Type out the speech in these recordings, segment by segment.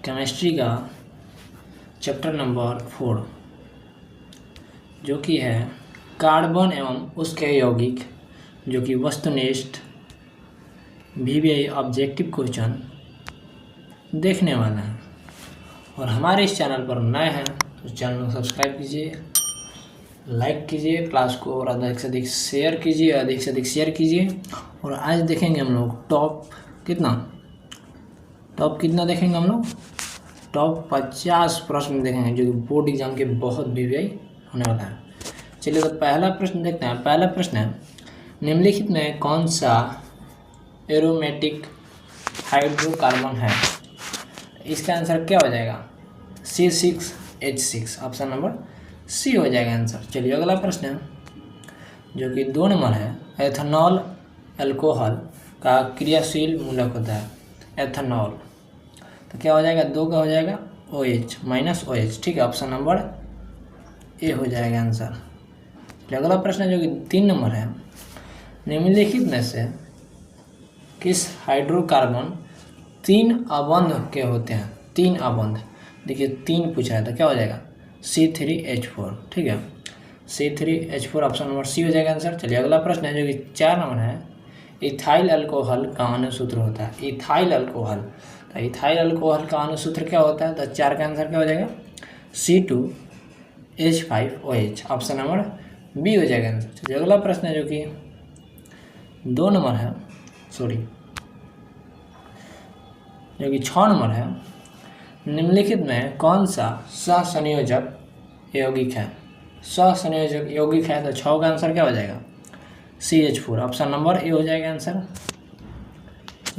Chemistry का chapter number 4 जो कि है कार्बन एवं उसके यौगिक, जो कि वस्तुनिष्ठ VBI ऑब्जेक्टिव क्वेश्चन देखने वाला है। और हमारे इस चैनल पर नए हैं तो चैनल को सब्सक्राइब कीजिए, लाइक कीजिए, क्लास को और अधिक से अधिक शेयर कीजिए। और आज देखेंगे हम लोग टॉप कितना देखेंगे हम लोग, टॉप 50 प्रश्न देखेंगे जो कि बोर्ड एग्जाम के बहुत VBI होने वाला है। चलिए तो पहला प्रश्न देखते हैं। पहला प्रश्न है, निम्नलिखित में कौन सा एरोमेटिक हाइड्रोकार्बन है? इसका आंसर क्या हो जाएगा? C6H6, ऑप्शन नंबर सी हो जाएगा आंसर। चलिए अगला प्रश्न है जो कि 2 नंबर है, एथेनॉल अल्कोहल का क्रियाशील मूलक होता है। एथेनॉल तो क्या हो जाएगा? 2 का हो जाएगा OH -OH, ठीक है, ऑप्शन नंबर ए हो जाएगा आंसर। चलिए अगला प्रश्न है जो कि 3 नंबर है, निम्नलिखित में से किस हाइड्रोकार्बन 3 अबंध के होते हैं? 3 अबंध, देखिए 3 पूछा है तो क्या हो जाएगा? C3H4, ठीक है, C3H4 ऑप्शन नंबर सी हो जाएगा आंसर। चलिए अगला प्रश्न है जो कि 4 नंबर है, इथाइल अल्कोहल का अनुसूत्र होता है। इथाइल अल्कोहल, तो इथाइल अल्कोहल का अनुसूत्र क्या होता है? तो 4 का आंसर क्या हो जाएगा? C2H5OH, ऑप्शन नंबर बी हो जाएगा आंसर। चलिए अगला प्रश्न है जो कि 2 नंबर है, जो कि 6 नंबर है, निम्नलिखित में कौन सा सहसंयोजक यौगिक है? सहसंयोजक यौगिक है तो 6 का आंसर क्या हो जाएगा? CH4, ऑप्शन नंबर ए हो जाएगा आंसर।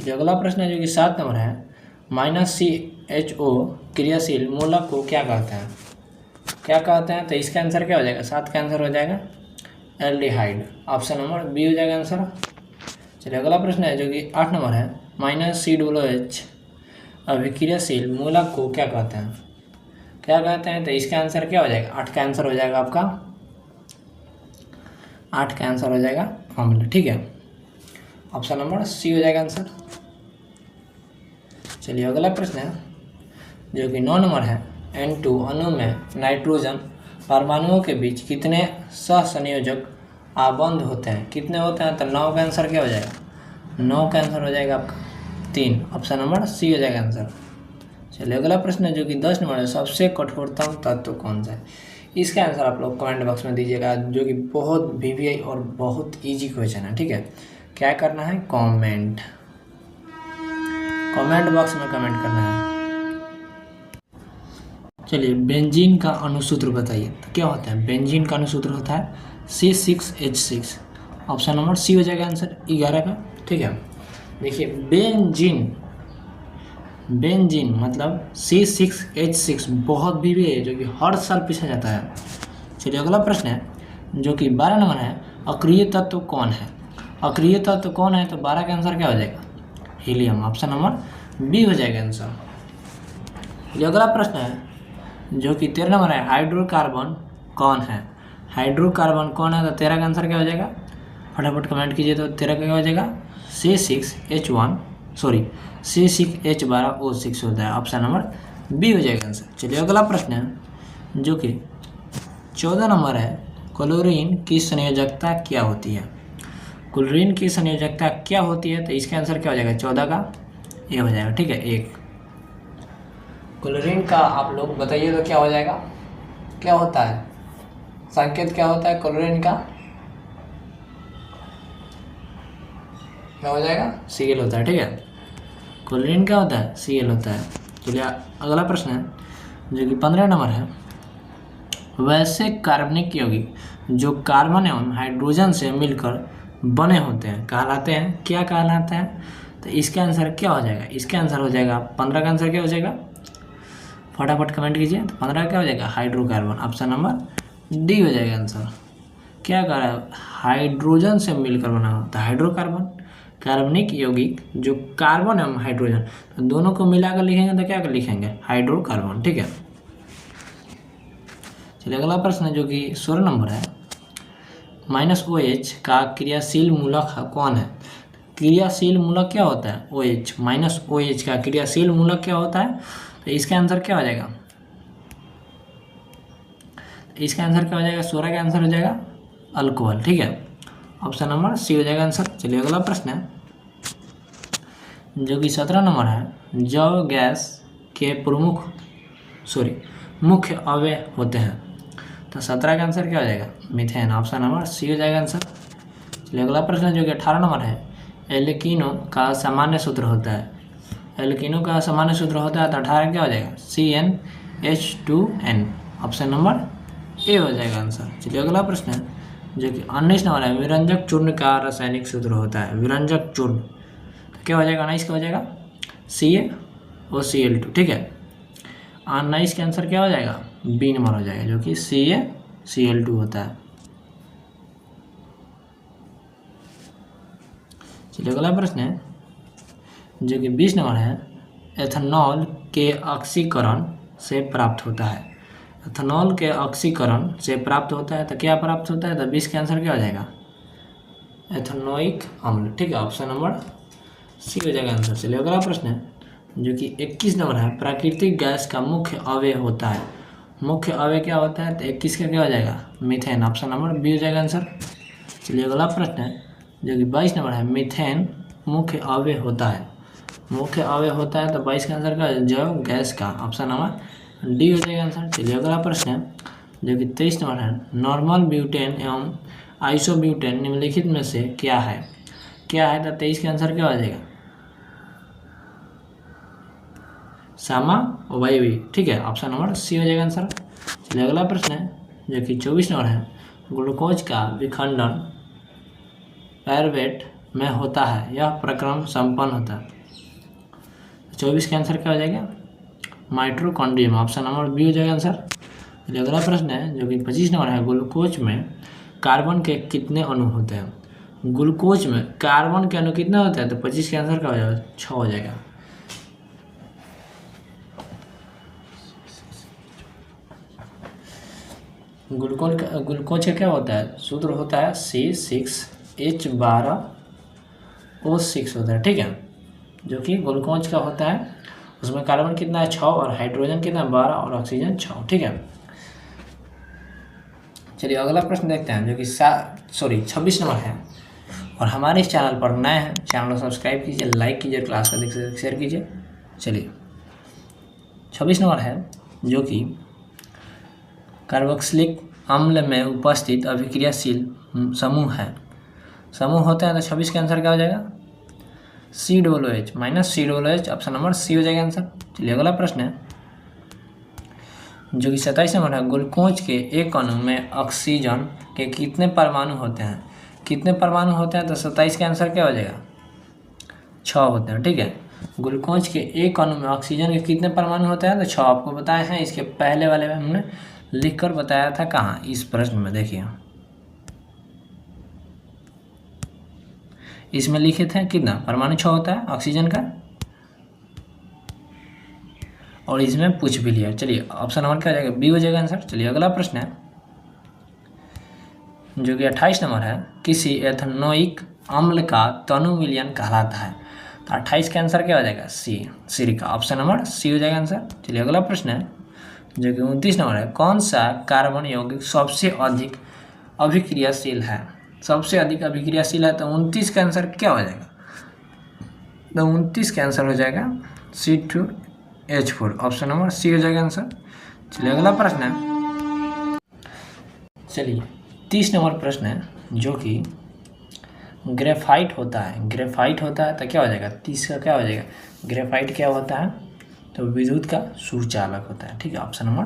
जो अगला प्रश्न है जो कि 7 नंबर है, -CHO क्रियाशील मूलक को क्या कहते हैं? तो इसका आंसर क्या हो जाएगा? 7 का आंसर हो जाएगा एल्डिहाइड, ऑप्शन नंबर बी हो जाएगा आंसर। चलिए अगला प्रश्न है जो कि 8 नंबर है, -COOH अभिक्रियाशील मूलक को क्या कहते हैं? तो इसका आंसर क्या हो जाएगा? 8 का आंसर हो जाएगा आपका, 8 का आंसर हो जाएगा अम्ल, ठीक है, ऑप्शन नंबर सी हो जाएगा आंसर। चलिए अगला प्रश्न है जो कि 9 नंबर है, N2 अणु में नाइट्रोजन परमाणुओं के बीच कितने सहसंयोजक आबंध होते हैं? कितने होते हैं? तो 9 का आंसर क्या हो जाएगा? 9 का आंसर हो जाएगा आपका 3, ऑप्शन नंबर सी हो जाएगा आंसर। चलिए अगला प्रश्न है जो कि 10 नंबर है, सबसे कठोरतम तत्व कौन सा है? इसका आंसर आप लोग कमेंट बॉक्स में दीजिएगा, जो कि बहुत VBI और बहुत ईजी क्वेश्चन है, ठीक है। क्या करना है? कमेंट बॉक्स में कमेंट करना है। चलिए बेंजीन का अनुसूत्र बताइए, तो क्या होता है? बेंजीन का अनुसूत्र होता है C6H6, ऑप्शन नंबर सी हो जाएगा आंसर 11 का, ठीक है। देखिए बेंजीन मतलब C6H6 बहुत VBI है जो कि हर साल पूछा जाता है। चलिए अगला प्रश्न है जो कि 12 नंबर है, अक्रिय तत्व कौन है? तो 12 का आंसर क्या हो जाएगा? हीलियम, ऑप्शन नंबर बी हो जाएगा आंसर। चलिए अगला प्रश्न है जो कि 13 नंबर है, हाइड्रोकार्बन कौन है? तो 13 का आंसर क्या हो जाएगा? फटाफट कमेंट कीजिए। तो 13 का क्या हो जाएगा? C6H12O6 होता है, ऑप्शन नंबर बी हो जाएगा आंसर। चलिए अगला प्रश्न है जो कि 14 नंबर है, क्लोरीन की संयोजकता क्या होती है? तो इसका आंसर क्या हो जाएगा? 14 का ए हो जाएगा, ठीक है, 1। क्लोरीन का आप लोग बताइए तो क्या हो जाएगा? क्या होता है संकेत? क्या होता है क्लोरीन का? क्या हो जाएगा? Cl होता है, ठीक है। क्लोरीन क्या होता है? Cl होता है। चलिए अगला प्रश्न है जो कि 15 नंबर है, वैसे कार्बनिक यौगिक जो कार्बन एवं हाइड्रोजन से मिलकर बने होते हैं कहलाते हैं? क्या कहलाते हैं? तो इसका आंसर क्या हो जाएगा? इसका आंसर हो जाएगा 15 का आंसर क्या हो जाएगा? फटाफट कमेंट कीजिए। तो 15 क्या हो जाएगा? हाइड्रोकार्बन, ऑप्शन नंबर डी हो जाएगा आंसर। क्या कह रहा है? हाइड्रोजन से मिलकर बना होता है हाइड्रोकार्बन, कार्बनिक यौगिक जो कार्बन एवं हाइड्रोजन तो दोनों को मिलाकर लिखेंगे तो क्या कर लिखेंगे? हाइड्रोकार्बन, ठीक है। चलिए अगला प्रश्न है जो कि 16 नंबर है, -OH का क्रियाशील मूलक कौन है? क्रियाशील मूलक क्या होता है? OH -OH का क्रियाशील मूलक क्या होता है? तो इसका आंसर क्या हो जाएगा? इसका आंसर क्या हो जाएगा? 16 का आंसर हो जाएगा अल्कोहल। ठीक है, ऑप्शन नंबर सी हो जाएगा आंसर। चलिए अगला प्रश्न है जो कि 17 नंबर है। जब गैस के मुख्य अवयव होते हैं तो 17 का आंसर क्या हो जाएगा? मीथेन। ऑप्शन नंबर सी हो जाएगा आंसर। चलिए अगला प्रश्न जो कि 18 नंबर है। एल्कीनो का सामान्य सूत्र होता है। एल्कीनो का सामान्य सूत्र होता है तो 18 क्या हो जाएगा? CnH2n। ऑप्शन नंबर ए हो जाएगा आंसर। चलिए अगला प्रश्न है जो कि 19 नंबर है। विरंजक चूर्ण का रासायनिक सूत्र होता है। विरंजक चूर्ण तो क्या हो जाएगा? 19 का हो जाएगा CaOCl2। ठीक है, 19 का आंसर क्या हो जाएगा? बी नंबर हो जाएगा जो कि CaCl2 होता है। चलिए अगला प्रश्न है जो कि 20 नंबर है। एथेनॉल के ऑक्सीकरण से प्राप्त होता है। एथेनॉल के ऑक्सीकरण से प्राप्त होता है तो क्या प्राप्त होता है? तो 20 का आंसर क्या हो जाएगा? एथेनोइक अम्ल। ठीक है, ऑप्शन नंबर सी हो जाएगा आंसर। चलिए अगला प्रश्न है जो कि 21 नंबर है। प्राकृतिक गैस का मुख्य अवयव होता है। मुख्य अवयव क्या होता है? तो 21 का क्या हो जाएगा? मीथेन। ऑप्शन नंबर बी हो जाएगा आंसर। चलिए अगला प्रश्न है जो कि 22 नंबर है। मीथेन मुख्य अवयव होता है। मुख्य अवयव होता है तो 22 का आंसर क्या है? जैव गैस का। ऑप्शन नंबर डी हो जाएगा आंसर। चलिए अगला प्रश्न है जो कि 23 नंबर है। नॉर्मल ब्यूटेन एवं आइसोब्यूटेन निम्नलिखित में से क्या है? क्या है? तो 23 का आंसर क्या हो जाएगा? समवायवी। ठीक है, ऑप्शन नंबर सी हो जाएगा आंसर। चलिए अगला प्रश्न है जो कि 24 नंबर है। ग्लूकोज का विखंडन पायरुवेट में होता है। यह प्रक्रम संपन्न होता है। 24 का आंसर क्या हो जाएगा? माइटोकॉन्ड्रियम। ऑप्शन नंबर बी हो जाएगा आंसर। चलिए अगला प्रश्न है जो कि 25 नंबर है। ग्लूकोज में कार्बन के कितने अणु होते हैं? ग्लूकोज में कार्बन के अणु कितने होते हैं? तो 25 का आंसर क्या हो जाएगा? 6 हो जाएगा। ग्लूकोज का क्या होता है? सूत्र होता है C6H12O6 होता है। ठीक है, जो कि ग्लूकोज का होता है। उसमें कार्बन कितना है? 6 और हाइड्रोजन कितना है? 12 और ऑक्सीजन 6। ठीक है, चलिए अगला प्रश्न देखते हैं जो कि 26 नंबर है। और हमारे इस चैनल पर नए हैं, चैनल को सब्सक्राइब कीजिए, लाइक कीजिए, क्लास को शेयर कीजिए। चलिए 26 नंबर है जो कि कार्बोक्सिलिक अम्ल में उपस्थित अभिक्रियाशील समूह है। समूह होता है तो 26 का आंसर क्या हो जाएगा? COOH -COOH। Option number c हो जाएगा आंसर। चलिए अगला प्रश्न है जो कि 27 नंबर है। ग्लूकोज के एक अणु में ऑक्सीजन के कितने परमाणु होते हैं? कितने परमाणु होते हैं? तो 27 का आंसर क्या हो जाएगा? 6 होते हैं। ठीक है, ग्लूकोज के एक अणु में ऑक्सीजन के कितने परमाणु होते हैं? तो 6 आपको बताए हैं। इसके पहले वाले में हमने लिखकर बताया था। कहाँ? इस प्रश्न में देखिए, इसमें लिखे थे कितना परमाणु 6 होता है ऑक्सीजन का, और इसमें पूछ भी लिया। चलिए ऑप्शन नंबर क्या हो जाएगा? बी हो जाएगा आंसर। चलिए अगला प्रश्न है जो कि 28 नंबर है। किसी एथेनोइक अम्ल का तनु विलयन कहलाता है। तो 28 का आंसर क्या हो जाएगा? सी, सिरिका। ऑप्शन नंबर सी हो जाएगा आंसर। चलिए अगला प्रश्न है जो कि 29 नंबर है। कौन सा कार्बन यौगिक सबसे अधिक अभिक्रियाशील है? सबसे अधिक अभिक्रियाशील है तो 29 का आंसर क्या हो जाएगा? तो 29 का आंसर हो जाएगा C2H4। ऑप्शन नंबर सी हो जाएगा आंसर। चलिए अगला प्रश्न है, चलिए 30 नंबर प्रश्न है जो कि ग्रेफाइट होता है। ग्रेफाइट होता है तो क्या हो जाएगा? 30 का क्या हो जाएगा? ग्रेफाइट क्या होता है? तो विद्युत का सुरचालक होता है। ठीक है, ऑप्शन नंबर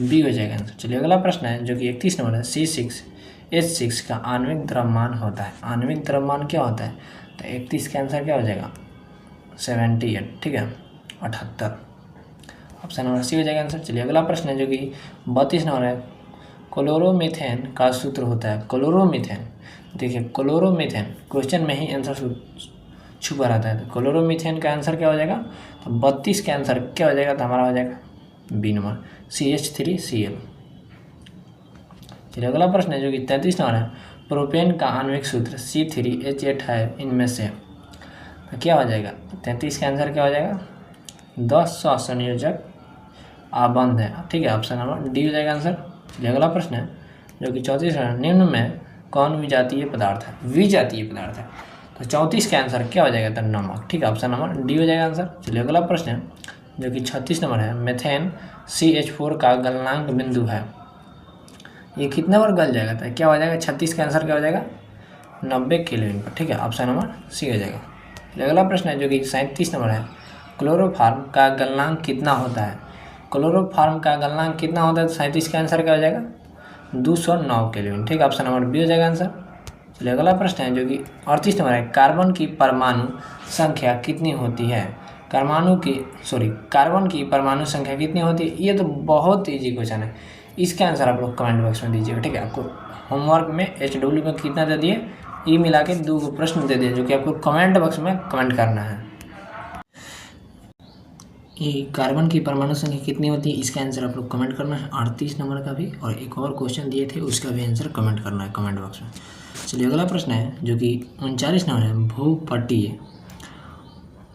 बी हो जाएगा आंसर। चलिए अगला प्रश्न है जो कि 31 नंबर है। C6H6 का आणविक द्रव्यमान होता है। आणविक द्रव्यमान क्या होता है? तो 31 का आंसर क्या हो जाएगा? 78। ठीक है, 78। ऑप्शन नंबर सी हो जाएगा आंसर। चलिए अगला प्रश्न है जो कि 32 नंबर है। क्लोरोमीथेन का सूत्र होता है। क्लोरोमीथेन, देखिए क्लोरोमीथेन क्वेश्चन में ही आंसर छुपा रहता है। तो क्लोरोमीथेन का आंसर क्या हो जाएगा? तो 32 का आंसर क्या हो जाएगा? तो हमारा हो जाएगा बी नंबर CH3Cl। चलिए अगला प्रश्न है जो कि 33 नंबर है। प्रोपेन का आणविक सूत्र C3H8 है। इनमें से तो क्या हो जाएगा? 33 का आंसर क्या हो जाएगा? 10 सहसंयोजक आबंध है, ठीक है, ऑप्शन नंबर डी हो जाएगा आंसर। चलिए अगला प्रश्न है जो कि 34 है, निम्न में कौन विजातीय पदार्थ है? विजातीय पदार्थ है, तो 34 का आंसर क्या हो जाएगा? तो नमक, ठीक है, ऑप्शन नंबर डी हो जाएगा आंसर। चलिए अगला प्रश्न है जो कि 36 नंबर है, मेथेन CH4 का गलनांक बिंदु है, ये कितने बार गल जाएगा? तो क्या हो जाएगा? 36 का आंसर क्या हो जाएगा? 90 केल्विन पर, ठीक है, ऑप्शन नंबर सी हो जाएगा। चलिए अगला प्रश्न है जो कि 37 नंबर है, क्लोरोफॉर्म का गलनांक कितना होता है? क्लोरोफॉर्म का गलनांक कितना होता है? तो 37 का आंसर क्या हो जाएगा? 209 केल्विन, ठीक है, ऑप्शन नंबर बी हो जाएगा आंसर। चलिए अगला प्रश्न है जो कि 38 नंबर है, कार्बन की परमाणु संख्या कितनी होती है? कार्बन की परमाणु संख्या कितनी होती है? ये तो बहुत ईजी क्वेश्चन है, इसका आंसर आप लोग कमेंट बॉक्स में दीजिएगा, ठीक है। आपको होमवर्क में HW में कितना दे दिए, ये मिला के 2 प्रश्न दे दिए जो कि आपको कमेंट बॉक्स में कमेंट करना है। ये कार्बन की परमाणु संख्या कितनी होती है, इसका आंसर आप लोग कमेंट करना है 38 नंबर का भी, और एक और क्वेश्चन दिए थे उसका भी आंसर कमेंट करना है कमेंट बॉक्स में। चलिए अगला प्रश्न है जो कि 39 नंबर है,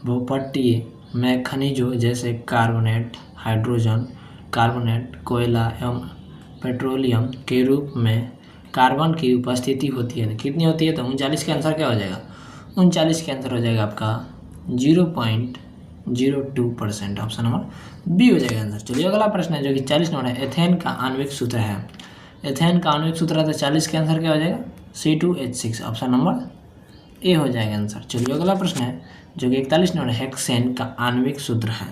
भूपट्टीय में खनिजों जैसे कार्बोनेट, हाइड्रोजन कार्बोनेट, कोयला एवं पेट्रोलियम के रूप में कार्बन की उपस्थिति होती है, कितनी होती है? तो 39 का आंसर क्या हो जाएगा? 39 का आंसर हो जाएगा आपका 0.02%, ऑप्शन नंबर बी हो जाएगा आंसर। चलिए अगला प्रश्न है जो कि 40 नंबर है, एथेन का आणविक सूत्र है, एथेन का आणविक सूत्र है, तो 40 का आंसर क्या हो जाएगा? C2H6, ऑप्शन नंबर ए हो जाएगा आंसर। चलिए अगला प्रश्न है जो कि 41 नंबर, हेक्सेन का आणविक सूत्र है,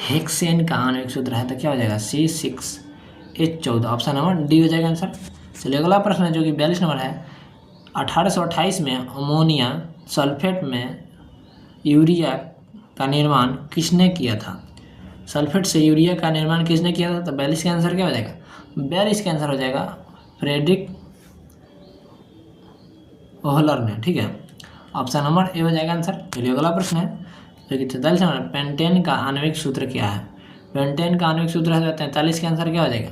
हेक्सेन का आणविक सूत्र है, तो क्या हो जाएगा? C6H14, ऑप्शन नंबर डी हो जाएगा आंसर। चलिए अगला प्रश्न है जो कि 42 नंबर है, 1828 में अमोनिया सल्फेट में यूरिया का निर्माण किसने किया था? सल्फेट से यूरिया का निर्माण किसने किया था? तो 42 का आंसर क्या हो जाएगा? 42 का आंसर हो जाएगा फ्रेडरिक ओहलर ने, ठीक है, ऑप्शन नंबर ए हो जाएगा आंसर। चलिए अगला प्रश्न है जो कि 43 नंबर, पेंटेन का आणविक सूत्र क्या है? पेंटेन का आणविक सूत्र है, 43 का आंसर क्या हो जाएगा?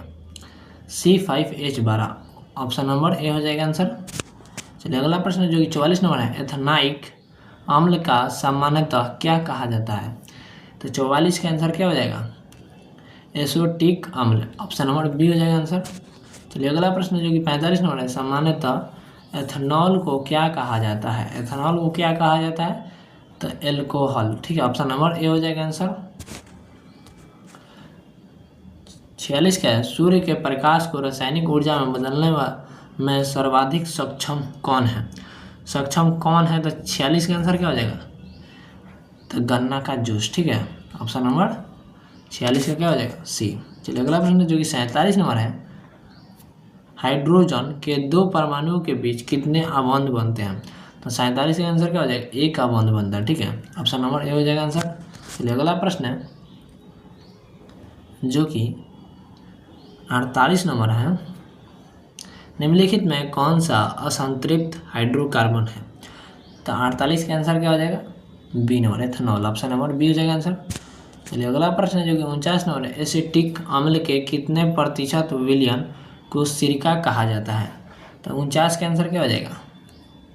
C5H12, ऑप्शन नंबर ए हो जाएगा आंसर। चलिए अगला प्रश्न जो कि 44 नंबर है, एथेनाइक अम्ल का सामान्यतः क्या कहा जाता है? तो 44 का आंसर क्या हो जाएगा? एसोटिक अम्ल, ऑप्शन नंबर बी हो जाएगा आंसर। चलिए अगला प्रश्न जो कि 45 नंबर है, सामान्यतः एथेनॉल को क्या कहा जाता है? एथेनॉल को क्या कहा जाता है? तो एल्कोहल, ठीक है, ऑप्शन नंबर ए हो जाएगा आंसर। 46 का है, सूर्य के प्रकाश को रासायनिक ऊर्जा में बदलने में सर्वाधिक सक्षम कौन है? सक्षम कौन है? तो 46 का आंसर क्या हो जाएगा? तो गन्ना का जूस, ठीक है, ऑप्शन नंबर 46 का क्या हो जाएगा? सी। चलिए अगला प्रश्न जो कि 47 नंबर है, हाइड्रोजन के 2 परमाणुओं के बीच कितने आबंध बनते हैं? तो 47 का आंसर क्या हो जाएगा? एक आबंध बनता है, ठीक है, ऑप्शन नंबर ए हो जाएगा आंसर। चलिए अगला प्रश्न है जो कि 48 नंबर है, निम्नलिखित में कौन सा असंतृप्त हाइड्रोकार्बन है? तो 48 का आंसर क्या हो जाएगा? B number, ethanol, option number b हो जाएगा आंसर। चलिए अगला प्रश्न है जो कि 49 नंबर है, एसिटिक अम्ल के कितने प्रतिशत विलयन को सिरका कहा जाता है? तो 49 का आंसर क्या हो जाएगा?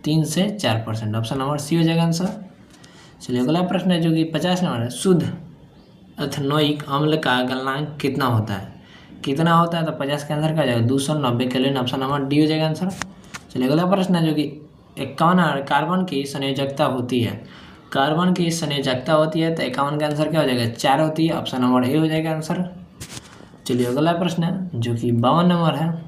3 से 4%, ऑप्शन नंबर सी हो जाएगा आंसर। चलिए अगला प्रश्न है जो कि 50 नंबर है, शुद्ध एथेनोइक अम्ल का गलनांक कितना होता है? कितना होता है? तो 50 का आंसर क्या हो जाएगा? 290 केल्विन, ऑप्शन नंबर डी हो जाएगा आंसर। चलिए अगला प्रश्न है जो कि 51 कार्बन की संयोजकता होती है, कार्बन की संयोजकता होती है, तो 51 का आंसर क्या हो जाएगा? 4 होती है, ऑप्शन नंबर ए हो जाएगा आंसर। चलिए अगला प्रश्न है जो कि 52 नंबर है,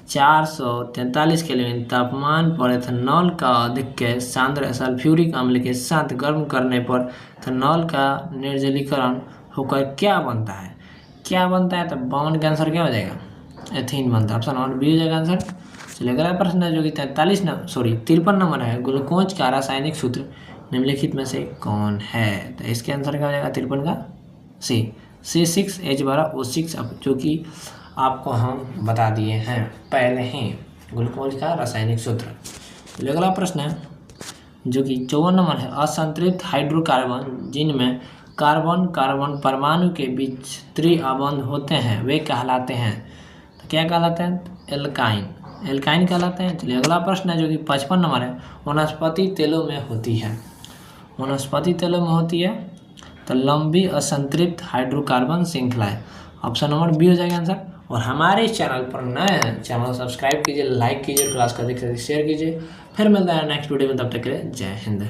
443 केल्विन तापमान पर एथेनॉल का अधिक सांद्र सल्फ्यूरिक अम्ल के साथ गर्म करने पर एथेनॉल का निर्जलीकरण होकर क्या बनता है? क्या बनता है? तो 52 का आंसर क्या हो जाएगा? एथीन बनता है, ऑप्शन नंबर बी हो जाएगा आंसर। चलिए अगला प्रश्न है जो कि 53 नंबर है, ग्लूकोज का रासायनिक सूत्र निम्नलिखित में से कौन है? तो इसके आंसर क्या हो जाएगा? 53 का C6H12O6, जो कि आपको हम बता दिए हैं पहले ही, ग्लूकोज का रासायनिक सूत्र। चलिए अगला प्रश्न है जो कि 54 नंबर है, असंतृप्त हाइड्रोकार्बन जिनमें कार्बन कार्बन परमाणु के बीच त्रिआबंध होते हैं वे कहलाते हैं, तो क्या कहलाते हैं? एल्काइन, एल्काइन कहलाते हैं। चलिए अगला प्रश्न है जो कि 55 नंबर है, वनस्पति तेलों में होती है, वनस्पति तेलों में होती है, तो लंबी असंतृप्त हाइड्रोकार्बन श्रृंखला है। ऑप्शन नंबर बी हो जाएगा आंसर। और हमारे इस चैनल पर नए हैं, चैनल को सब्सक्राइब कीजिए, लाइक कीजिए, क्लास का देख सकते शेयर कीजिए। फिर मिलता है नेक्स्ट वीडियो में, तब तक के लिए जय हिंद।